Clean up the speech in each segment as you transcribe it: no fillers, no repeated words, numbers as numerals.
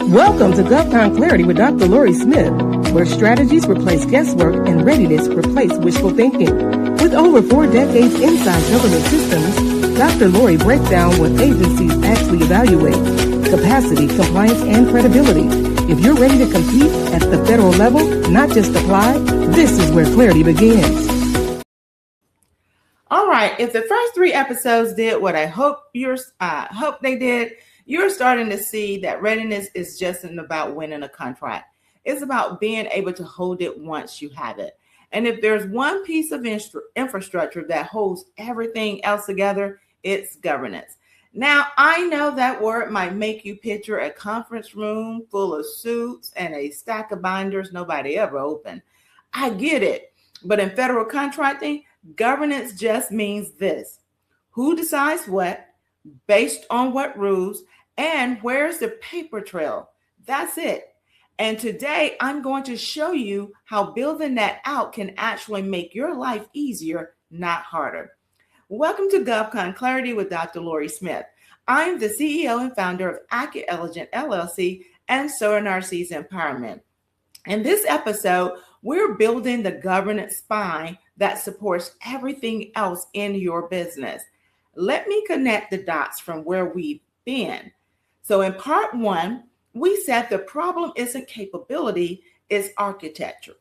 Welcome to GovCon Clarity with Dr. Lori Smith, where strategies replace guesswork and readiness replace wishful thinking. With over 4 decades inside government systems, Dr. Lori breaks down what agencies actually evaluate: capacity, compliance, and credibility. If you're ready to compete at the federal level, not just apply, this is where clarity begins. All right, if the first 3 episodes did what I hope they did, you're starting to see that readiness is just about winning a contract. It's about being able to hold it once you have it. And if there's one piece of infrastructure that holds everything else together, it's governance. Now, I know that word might make you picture a conference room full of suits and a stack of binders nobody ever opened. I get it. But in federal contracting, governance just means this: who decides what, based on what rules, and where's the paper trail? That's it. And today I'm going to show you how building that out can actually make your life easier, not harder. Welcome to GovCon Clarity with Dr. Lori Smith. I'm the CEO and founder of AccuElegant LLC and SoNRC's Empowerment. In this episode, we're building the governance spine that supports everything else in your business. Let me connect the dots from where we've been. So in part 1, we said the problem isn't capability, it's architecture.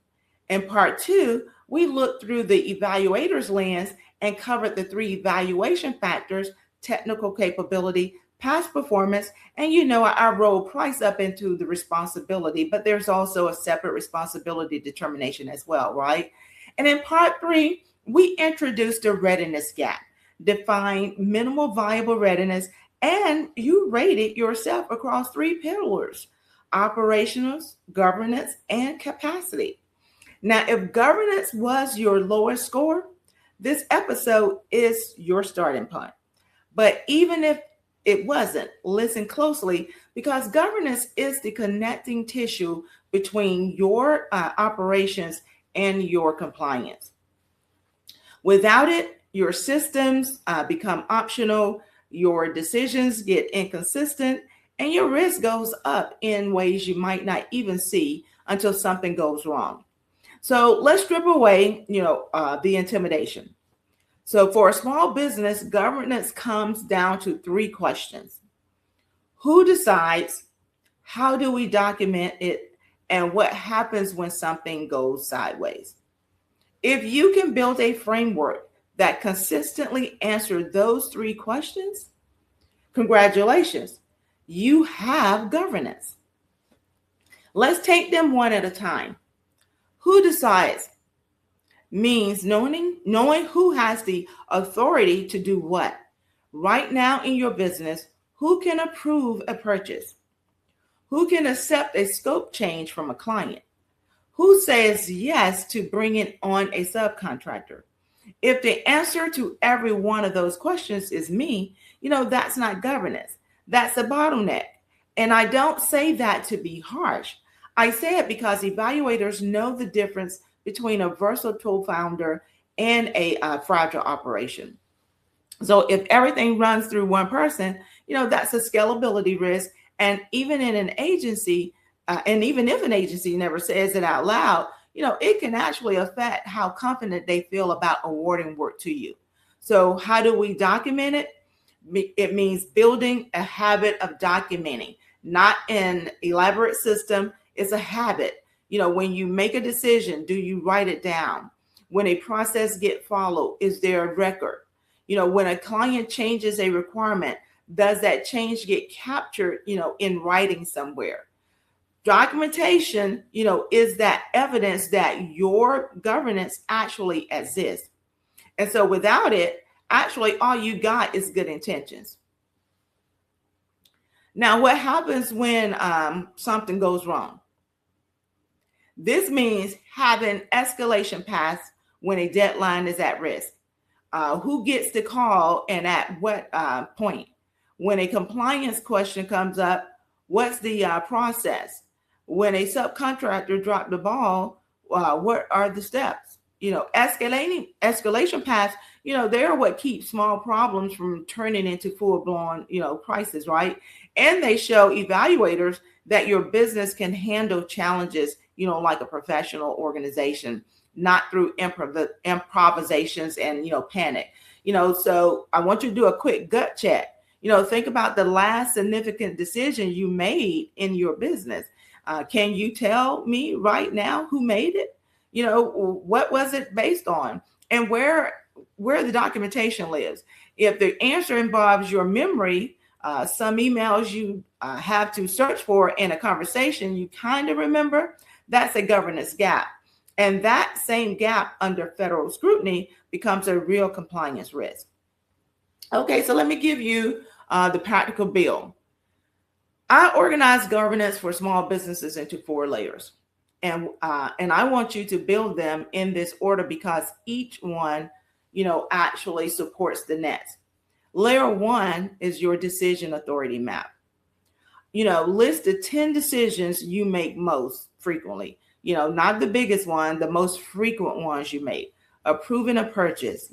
In part 2, we looked through the evaluators lens and covered the 3 evaluation factors: technical capability, past performance, and I rolled price up into the responsibility, but there's also a separate responsibility determination as well, right? And in part 3, we introduced a readiness gap, defined minimal viable readiness, and you rated yourself across 3 pillars: operationals, governance, and capacity. Now, if governance was your lowest score, this episode is your starting point. But even if it wasn't, listen closely, because governance is the connecting tissue between your operations and your compliance. Without it, your systems become optional, your decisions get inconsistent, and your risk goes up in ways you might not even see until something goes wrong. So let's strip away, the intimidation. So for a small business, governance comes down to 3 questions: who decides, how do we document it, and what happens when something goes sideways? If you can build a framework that consistently answers those 3 questions, congratulations, you have governance. Let's take them one at a time. Who decides means knowing who has the authority to do what. Right now in your business, who can approve a purchase? Who can accept a scope change from a client? Who says yes to bringing on a subcontractor? If the answer to every one of those questions is me, that's not governance. That's a bottleneck. And I don't say that to be harsh. I say it because evaluators know the difference between a versatile founder and a fragile operation. So if everything runs through one person, that's a scalability risk. And even in an agency, and even if an agency never says it out loud, it can actually affect how confident they feel about awarding work to you. So how do we document it? It means building a habit of documenting, not an elaborate system. It's a habit. When you make a decision, do you write it down? When a process gets followed, is there a record? When a client changes a requirement, does that change get captured, in writing somewhere? Documentation, is that evidence that your governance actually exists. And so without it, actually all you got is good intentions. Now, what happens when something goes wrong? This means having escalation paths when a deadline is at risk. Who gets the call and at what point? When a compliance question comes up, what's the process? When a subcontractor dropped the ball, what are the steps? Escalation paths, they're what keep small problems from turning into full-blown, crisis, right? And they show evaluators that your business can handle challenges, like a professional organization, not through improvisations and, panic. So I want you to do a quick gut check. Think about the last significant decision you made in your business. Can you tell me right now who made it? What was it based on, and where the documentation lives? If the answer involves your memory, some emails you have to search for in a conversation you kind of remember, that's a governance gap. And that same gap under federal scrutiny becomes a real compliance risk. Okay, so let me give you the practical bill. I organize governance for small businesses into 4 layers. And I want you to build them in this order because each one, actually supports the next. Layer 1 is your decision authority map. List the 10 decisions you make most frequently. Not the biggest one, the most frequent ones you make. Approving a purchase,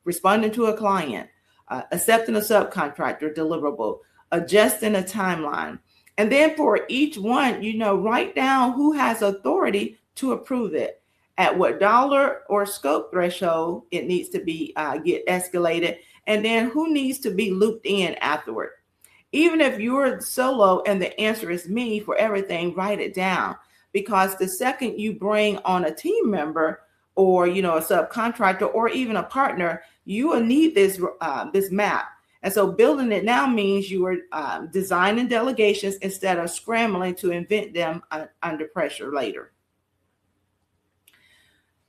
responding to a client, accepting a subcontractor deliverable, adjusting a timeline. And then for each one, write down who has authority to approve it, at what dollar or scope threshold it needs to be get escalated, and then who needs to be looped in afterward. Even if you're solo and the answer is me for everything, write it down, because the second you bring on a team member or, a subcontractor or even a partner, you will need this map. And so building it now means you are designing delegations instead of scrambling to invent them under pressure later.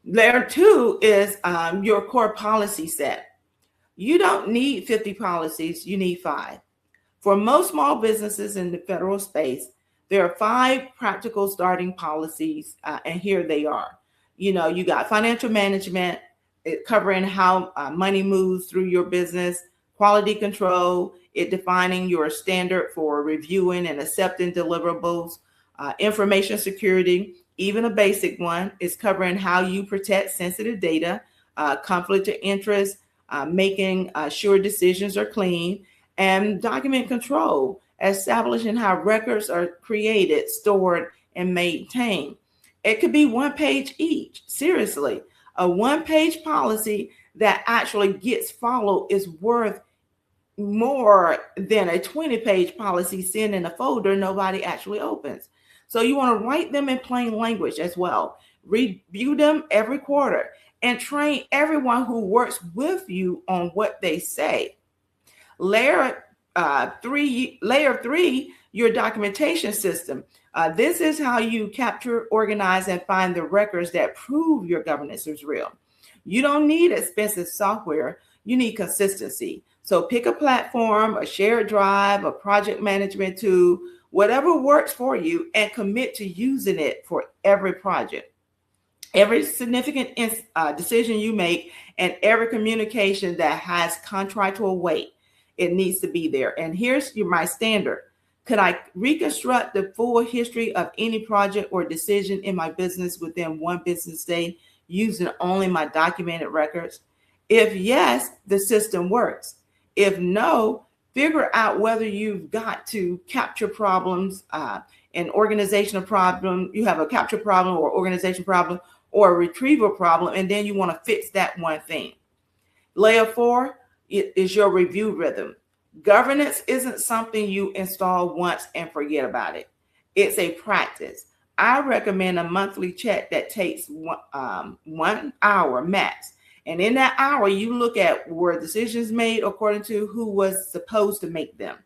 Layer 2 is your core policy set. You don't need 50 policies, you need 5. For most small businesses in the federal space, there are 5 practical starting policies, and here they are. You got financial management, covering how money moves through your business. Quality control, it defining your standard for reviewing and accepting deliverables. Information security, even a basic one, is covering how you protect sensitive data. Conflict of interest, making sure decisions are clean. And document control, establishing how records are created, stored, and maintained. It could be 1 page each. Seriously, a 1-page policy that actually gets followed is worth more than a 20-page policy sitting in a folder nobody actually opens. So you want to write them in plain language as well. Review them every quarter and train everyone who works with you on what they say. Layer 3, your documentation system. This is how you capture, organize, and find the records that prove your governance is real. You don't need expensive software. You need consistency. So pick a platform, a shared drive, a project management tool, whatever works for you, and commit to using it for every project. Every significant decision you make and every communication that has contractual weight, it needs to be there. And here's my standard. Could I reconstruct the full history of any project or decision in my business within 1 business day using only my documented records? If yes, the system works. If no, figure out whether you've got to capture problems, an organizational problem. You have a capture problem or organization problem or a retrieval problem, and then you want to fix that one thing. Layer 4 is your review rhythm. Governance isn't something you install once and forget about it. It's a practice. I recommend a monthly check that takes 1 hour max. And in that hour, you look at were decisions made according to who was supposed to make them.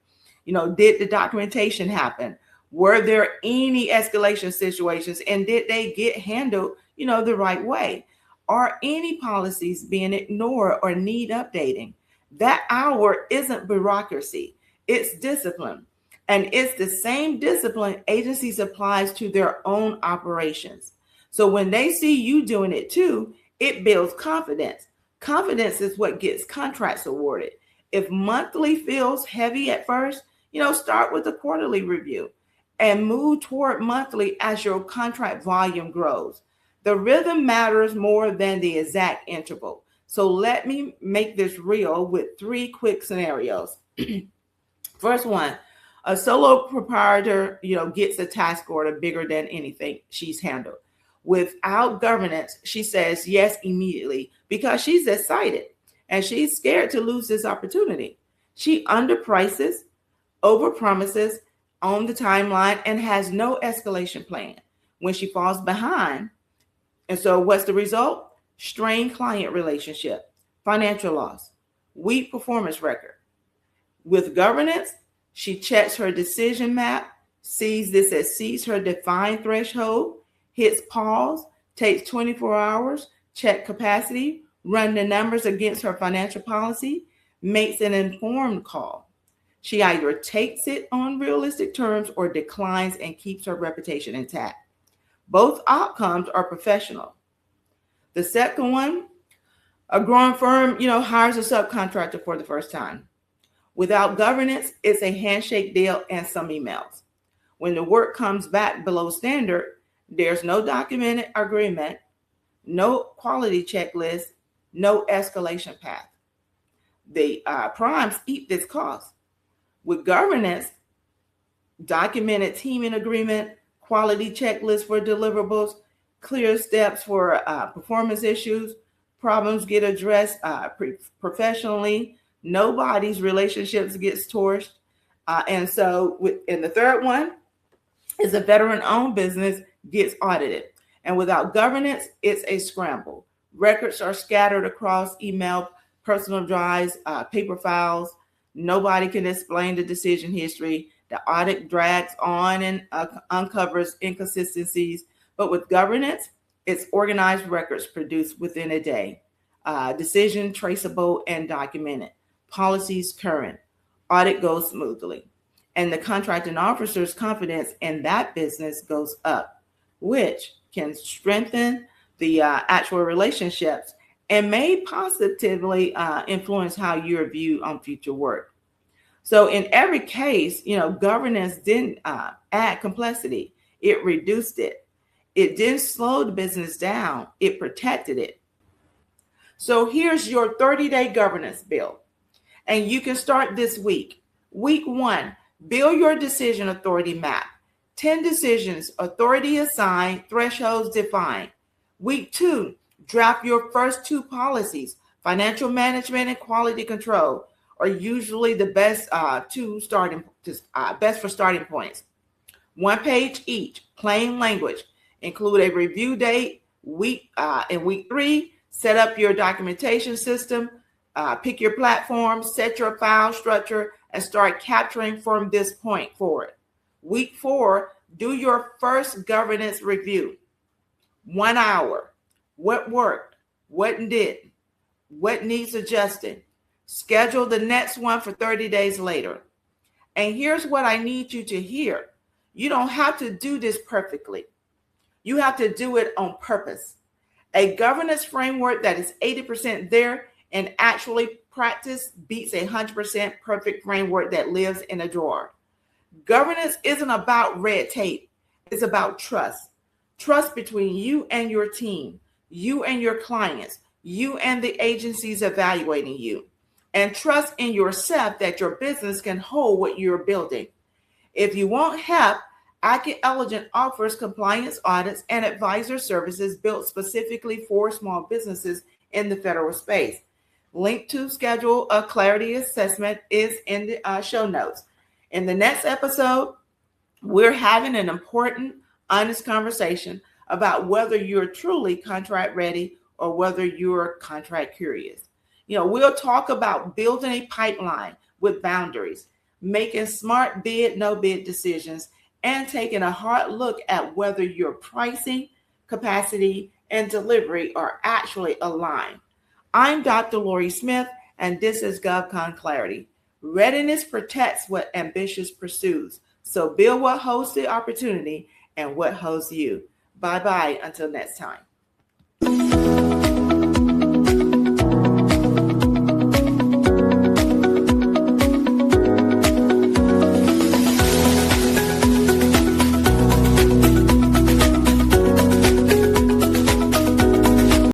Did the documentation happen? Were there any escalation situations? And did they get handled, the right way? Are any policies being ignored or need updating? That hour isn't bureaucracy. It's discipline. And it's the same discipline agencies applies to their own operations. So when they see you doing it too, it builds confidence. Confidence is what gets contracts awarded. If monthly feels heavy at first, start with a quarterly review and move toward monthly as your contract volume grows. The rhythm matters more than the exact interval. So let me make this real with 3 quick scenarios. First one, A solo proprietor, gets a task order bigger than anything she's handled. Without governance, she says yes immediately because she's excited and she's scared to lose this opportunity. She underprices, overpromises on the timeline, and has no escalation plan when she falls behind. And so what's the result? Strained client relationship, financial loss, weak performance record. With governance, she checks her decision map, sees this exceeds her defined threshold, hits pause, takes 24 hours, check capacity, run the numbers against her financial policy, makes an informed call. She either takes it on realistic terms or declines and keeps her reputation intact. Both outcomes are professional. The second one, a growing firm, hires a subcontractor for the first time. Without governance, it's a handshake deal and some emails. When the work comes back below standard, there's no documented agreement, no quality checklist, no escalation path. The primes eat this cost. With governance, documented teaming agreement, quality checklist for deliverables, clear steps for performance issues, problems get addressed professionally, nobody's relationships gets torched. And the third one is a veteran-owned business gets audited. And without governance, it's a scramble. Records are scattered across email, personal drives, paper files. Nobody can explain the decision history. The audit drags on and uncovers inconsistencies. But with governance, it's organized records produced within a day. Decision traceable and documented. Policies current. Audit goes smoothly. And the contracting officer's confidence in that business goes up, which can strengthen the actual relationships and may positively influence how you're viewed on future work. So in every case, governance didn't add complexity. It reduced it. It didn't slow the business down. It protected it. So here's your 30-day governance build. And you can start this week. Week 1, build your decision authority map. 10 decisions, authority assigned, thresholds defined. Week 2, draft your first 2 policies. Financial management and quality control are usually the best best for starting points. 1 page each, plain language. Include a review date. In week 3, set up your documentation system. Pick your platform, set your file structure, and start capturing from this point forward. Week 4, do your first governance review. 1 hour. What worked? What didn't? What needs adjusting? Schedule the next one for 30 days later. And here's what I need you to hear. You don't have to do this perfectly. You have to do it on purpose. A governance framework that is 80% there and actually practice beats 100% perfect framework that lives in a drawer. Governance isn't about red tape. It's about trust. Trust between you and your team, you and your clients, you and the agencies evaluating you, and trust in yourself that your business can hold what you're building. If you want help, Accurate Elegant offers compliance audits and advisor services built specifically for small businesses in the federal space. Link to schedule a clarity assessment is in the show notes. In the next episode, we're having an important, honest conversation about whether you're truly contract ready or whether you're contract curious. We'll talk about building a pipeline with boundaries, making smart bid, no bid decisions, and taking a hard look at whether your pricing, capacity, and delivery are actually aligned. I'm Dr. Lori Smith, and this is GovCon Clarity. Readiness protects what ambitious pursues. So build what holds the opportunity and what holds you. Bye-bye until next time.